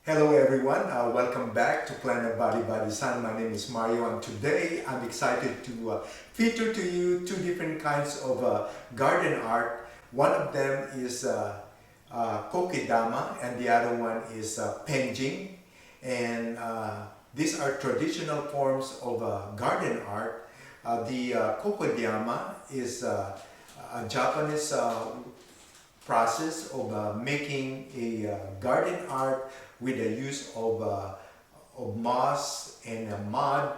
Hello everyone, welcome back to Planet Body Body Sun. My name is Mario and today I'm excited to feature to you two different kinds of garden art. One of them is Kokedama and the other one is Penjing. And these are traditional forms of garden art. The Kokedama is a Japanese process of making a garden art with the use of moss and mud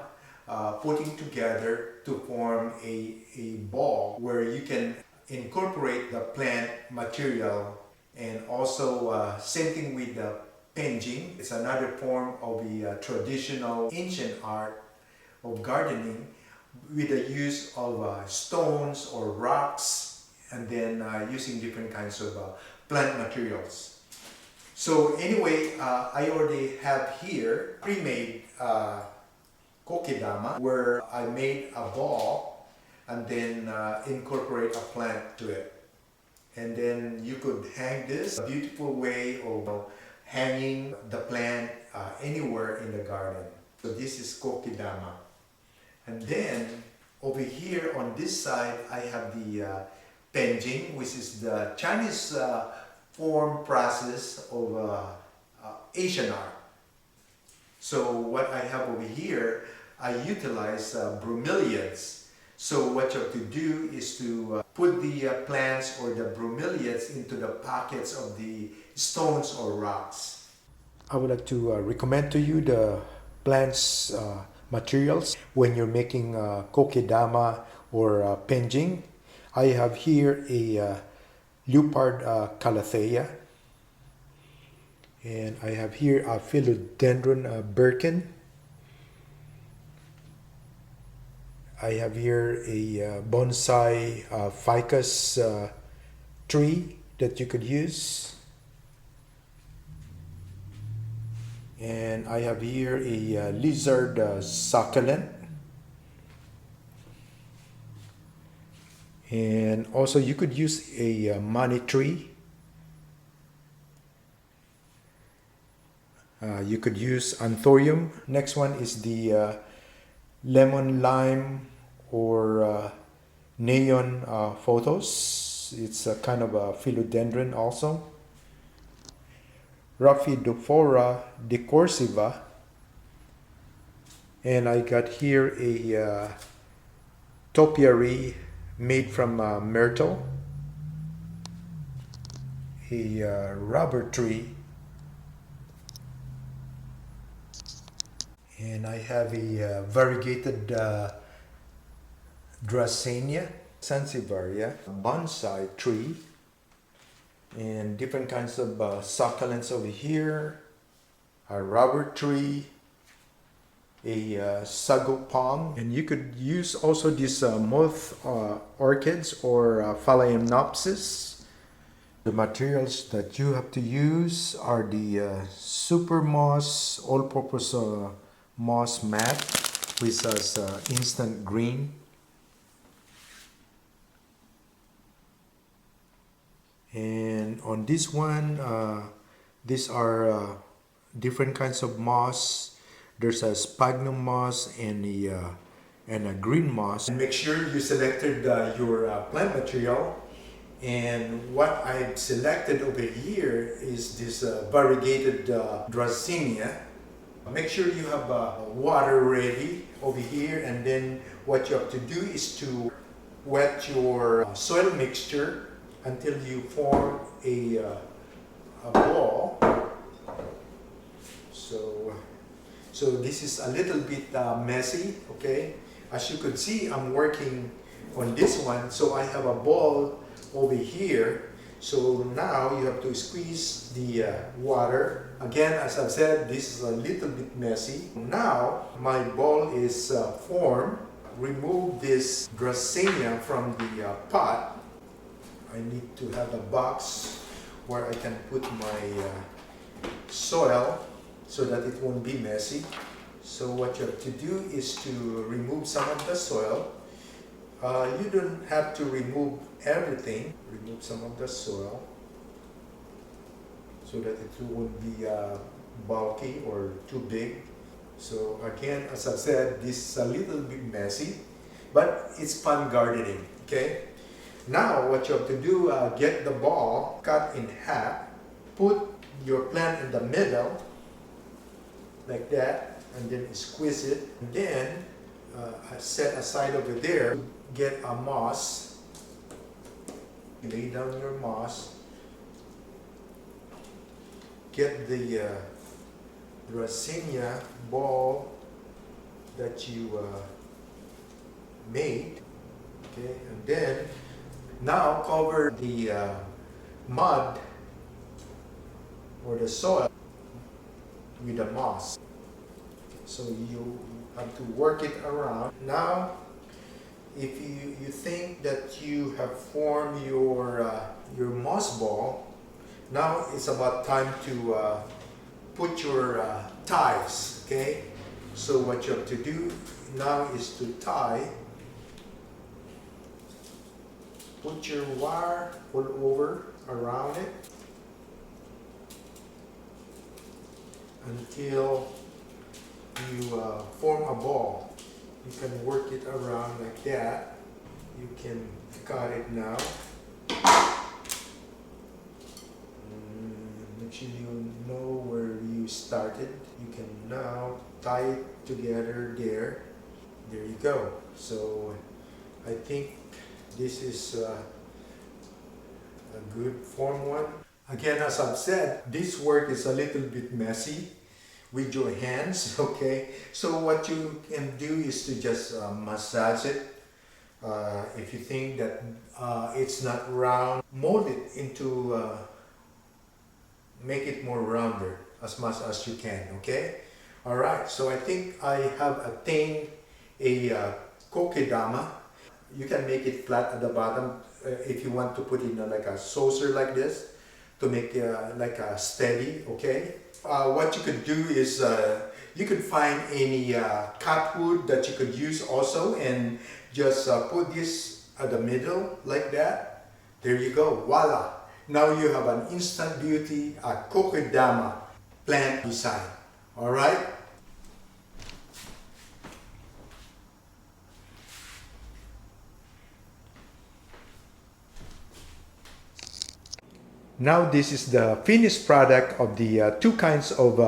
putting together to form a ball where you can incorporate the plant material. And also same thing with the penjing. It's another form of the traditional ancient art of gardening with the use of stones or rocks, and then using different kinds of plant materials. So anyway, I already have here pre-made kokedama where I made a ball and then incorporate a plant to it. And then you could hang this, a beautiful way of hanging the plant anywhere in the garden. So this is kokedama. And then over here on this side, I have the penjing, which is the Chinese form process of Asian art. So what I have over here, I utilize bromeliads. So what you have to do is to put the plants or the bromeliads into the pockets of the stones or rocks. I would like to recommend to you the plants materials when you're making kokedama or penjing. I have here a leopard calathea, and I have here a philodendron birkin. I have here a bonsai ficus tree that you could use, and I have here a lizard succulent. And also you could use a money tree. You could use anthurium. Next one is the lemon lime or neon photos. It's a kind of a philodendron also. Rhaphidophora decursiva. And I got here a topiary made from myrtle, a rubber tree, and I have a variegated Dracaena sansevieria, bonsai tree, and different kinds of succulents over here, a rubber tree, a sago palm, and you could use also these moth orchids or phalaenopsis. The materials that you have to use are the super moss all-purpose moss mat, which has instant green, and on this one these are different kinds of moss. There's a sphagnum moss and a green moss. And make sure you selected your plant material. And what I've selected over here is this variegated Dracaena. Make sure you have water ready over here. And then what you have to do is to wet your soil mixture until you form a ball. So this is a little bit messy, okay? As you could see, I'm working on this one. So I have a ball over here. So now you have to squeeze the water. Again, as I've said, this is a little bit messy. Now my ball is formed. Remove this Dracaena from the pot. I need to have a box where I can put my soil so that it won't be messy. So what you have to do is to remove some of the soil. You don't have to remove everything. Remove some of the soil so that it won't be bulky or too big. So again, as I said, this is a little bit messy, but it's fun gardening, okay? Now what you have to do, get the ball, cut in half, put your plant in the middle, like that, and then squeeze it. And then set aside over there, get a moss, lay down your moss, get the Dracaena ball that you made, okay, and then now cover the mud or the soil with the moss. So you have to work it around. Now, if you think that you have formed your moss ball, now it's about time to put your ties, okay? So what you have to do now is to tie. Put your wire all over around it until you form a ball. You can work it around like that. You can cut it now. Make sure you know where you started. You can now tie it together there. There you go. So I think this is a good form one. Again, as I've said, this work is a little bit messy with your hands, okay? So what you can do is to just massage it. If you think that it's not round, mold it into, make it more rounder as much as you can, okay? Alright, so I think I have attained a kokedama. You can make it flat at the bottom if you want to put in like a saucer like this to make like a steady, okay? What you could do is you could find any cutwood that you could use also and just put this at the middle like that. There you go, voila! Now you have an instant beauty, a kokedama plant design, alright? Now this is the finished product of the two kinds of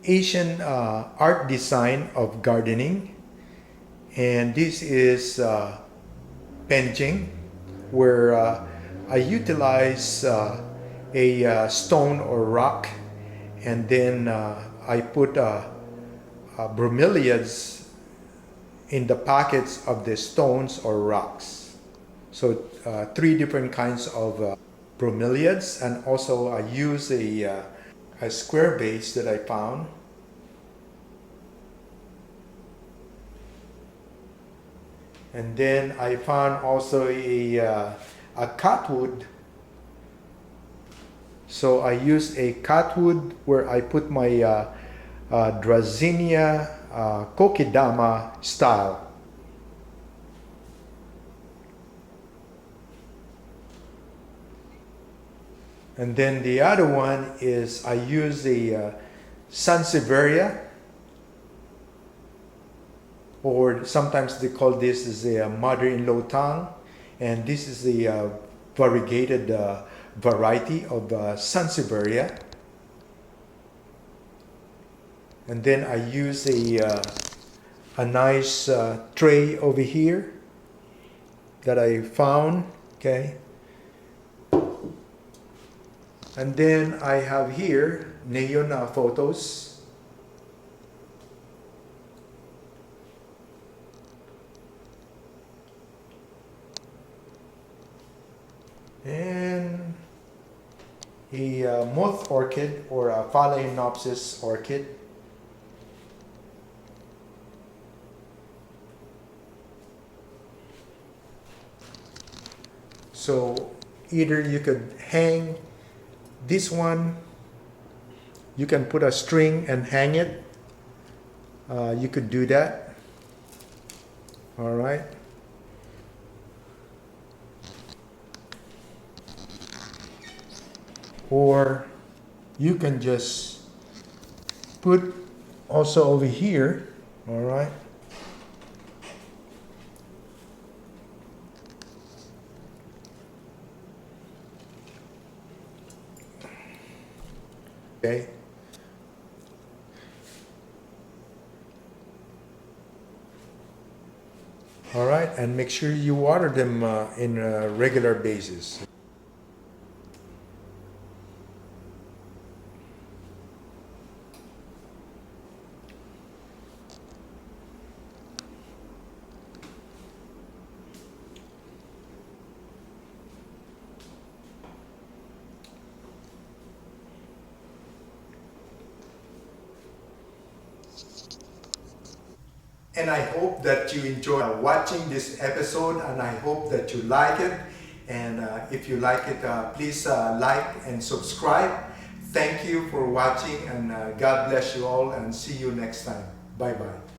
Asian art design of gardening. And this is Penjing, where I utilize a stone or rock, and then I put bromeliads in the pockets of the stones or rocks. So three different kinds of bromeliads, and also I use a square base that I found. And then I found also a cutwood. So I use a cutwood where I put my Dracaena Kokedama style. And then the other one is I use a Sansevieria, or sometimes they call this is a mother-in-law tongue, and this is the variegated variety of Sansevieria. And then I use a nice tray over here that I found, okay? And then I have here neon photos. And a moth orchid or a Phalaenopsis orchid. So either you could hang this one, you can put a string and hang it. You could do that. All right. Or you can just put also over here, all right? Okay. All right, and make sure you water them in a regular basis. And I hope that you enjoy watching this episode, and I hope that you like it. And if you like it, please like and subscribe. Thank you for watching, and God bless you all, and see you next time. Bye bye.